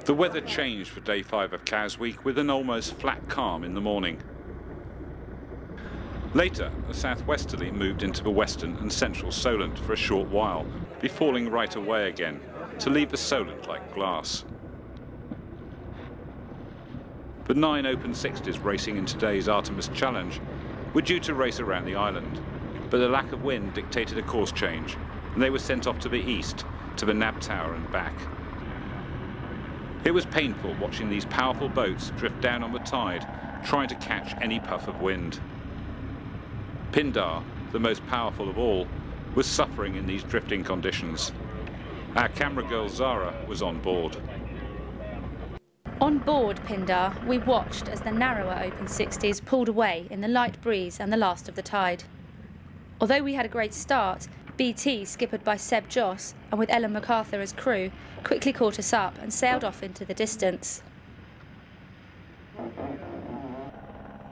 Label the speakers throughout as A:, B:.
A: The weather changed for day 5 of Cows Week with an almost flat calm in the morning. Later, the southwesterly moved into the western and central Solent for a short while, before falling right away again, to leave the Solent like glass. The 9 open 60s racing in today's Artemis Challenge were due to race around the island, but the lack of wind dictated a course change, and they were sent off to the east, to the Nab Tower and back. It was painful watching these powerful boats drift down on the tide, trying to catch any puff of wind. Pindar, the most powerful of all, was suffering in these drifting conditions. Our camera girl Zara was on board.
B: On board Pindar, we watched as the narrower open 60s pulled away in the light breeze and the last of the tide. Although we had a great start, BT, skippered by Seb Joss and with Ellen MacArthur as crew, quickly caught us up and sailed off into the distance.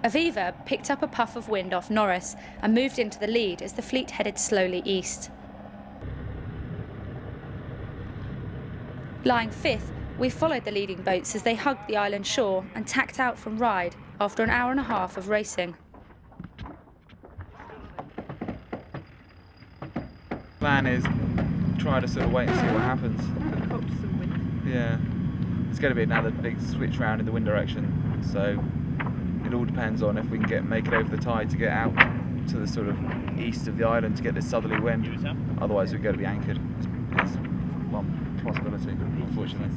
B: Aviva picked up a puff of wind off Norris and moved into the lead as the fleet headed slowly east. Lying fifth, we followed the leading boats as they hugged the island shore and tacked out from Ryde after an hour and a half of racing.
C: Plan is try to sort of wait and see what happens. Yeah, it's going to be another big switch round in the wind direction, so it all depends on if we can make it over the tide to get out to the sort of east of the island to get this southerly wind. Otherwise we're going to be anchored. It's one possibility, unfortunately.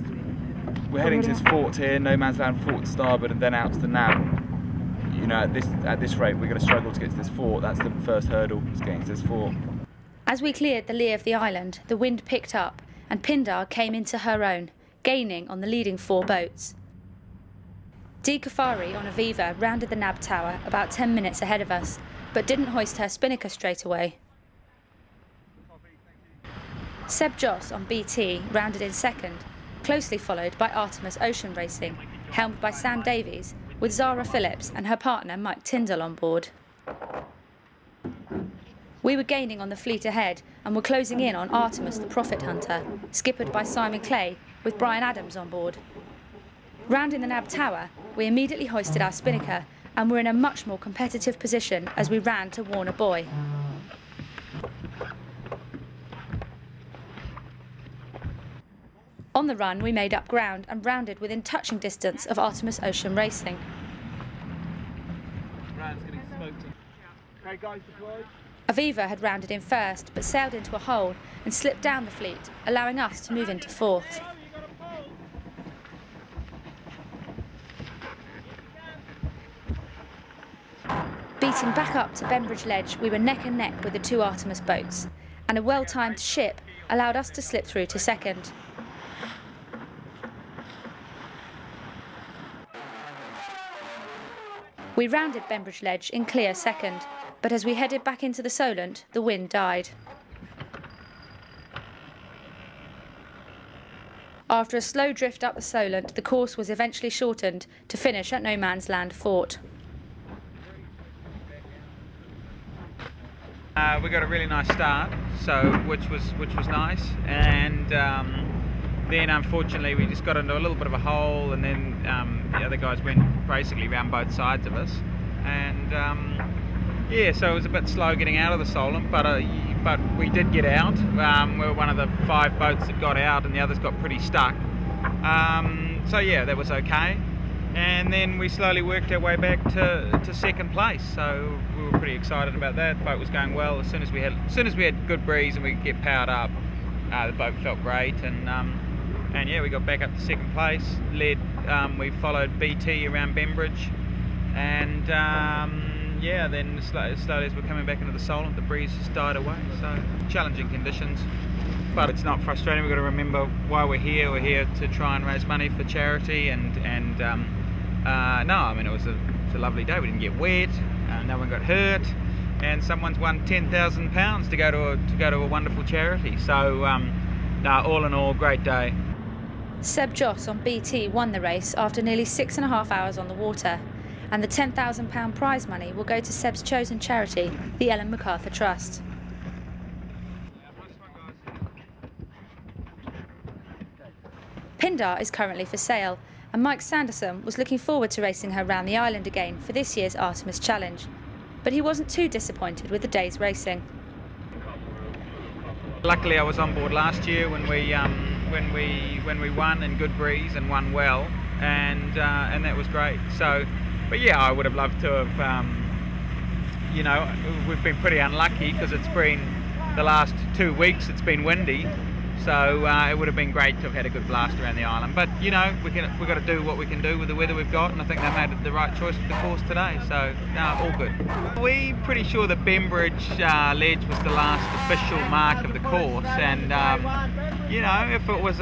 C: We're heading to this fort here, no man's land fort to starboard, and then out to the Nab. You know, at this rate we're going to struggle to get to this fort. That's the first hurdle, is getting to this fort.
B: As we cleared the lee of the island, the wind picked up and Pindar came into her own, gaining on the leading 4 boats. Dee Kafari on Aviva rounded the Nab Tower about 10 minutes ahead of us, but didn't hoist her spinnaker straight away. Seb Joss on BT rounded in second, closely followed by Artemis Ocean Racing, helmed by Sam Davies, with Zara Phillips and her partner Mike Tyndall on board. We were gaining on the fleet ahead and were closing in on Artemis the Profit Hunter, skippered by Simon Clay, with Brian Adams on board. Rounding the Nab Tower, we immediately hoisted our spinnaker and were in a much more competitive position as we ran to Warner Buoy. On the run, we made up ground and rounded within touching distance of Artemis Ocean Racing. Aviva had rounded in first, but sailed into a hole and slipped down the fleet, allowing us to move into fourth. Beating back up to Bembridge Ledge, we were neck and neck with the 2 Artemis boats, and a well-timed ship allowed us to slip through to second. We rounded Bembridge Ledge in clear second, but as we headed back into the Solent, the wind died. After a slow drift up the Solent, the course was eventually shortened to finish at No Man's Land Fort.
C: We got a really nice start, which was nice, and then unfortunately we just got into a little bit of a hole, and then the other guys went basically around both sides of us, and yeah, so it was a bit slow getting out of the Solent, but we did get out. We were one of the 5 boats that got out, and the others got pretty stuck. So yeah, that was okay. And then we slowly worked our way back to second place. So we were pretty excited about that. The boat was going well. As soon as we had good breeze and we could get powered up, the boat felt great. And yeah, we got back up to second place. We followed BT around Bembridge, and yeah, then slowly as we're coming back into the Solent, the breeze just died away. So challenging conditions, but it's not frustrating. We've got to remember why we're here. We're here to try and raise money for charity, and no, I mean, it was a lovely day. We didn't get wet, no one got hurt, and someone's won £10,000 to go to a wonderful charity. So no, all in all, great day.
B: Seb Joss on BT won the race after nearly 6.5 hours on the water, and the £10,000 prize money will go to Seb's chosen charity, the Ellen MacArthur Trust. Pindar is currently for sale, and Mike Sanderson was looking forward to racing her round the island again for this year's Artemis Challenge. But he wasn't too disappointed with the day's racing.
C: Luckily I was on board last year when we won in good breeze and won well, and that was great. So, but yeah, I would have loved to have, you know, we've been pretty unlucky because it's been the last 2 weeks it's been windy, so it would have been great to have had a good blast around the island. But you know, we've got to do what we can do with the weather we've got, and I think they made the right choice with the course today. So all good. We're pretty sure the Bembridge ledge was the last official mark of the course, and you know, if it was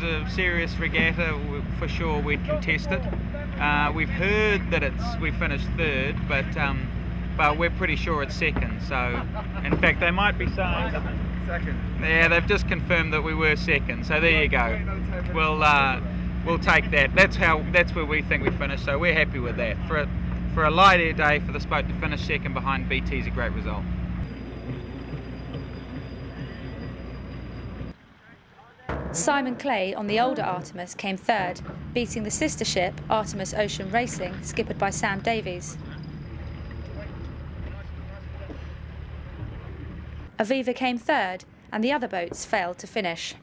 C: a serious regatta, for sure we'd contest it. We've heard that we finished third, but we're pretty sure it's second. So, in fact, they might be saying second. Yeah, they've just confirmed that we were second. So there you go. We'll take that. That's where we think we finished. So we're happy with that. For a light air day for the boat to finish second behind BT is a great result.
B: Simon Clay on the older Artemis came third, beating the sister ship Artemis Ocean Racing, skippered by Sam Davies. Aviva came third, and the other boats failed to finish.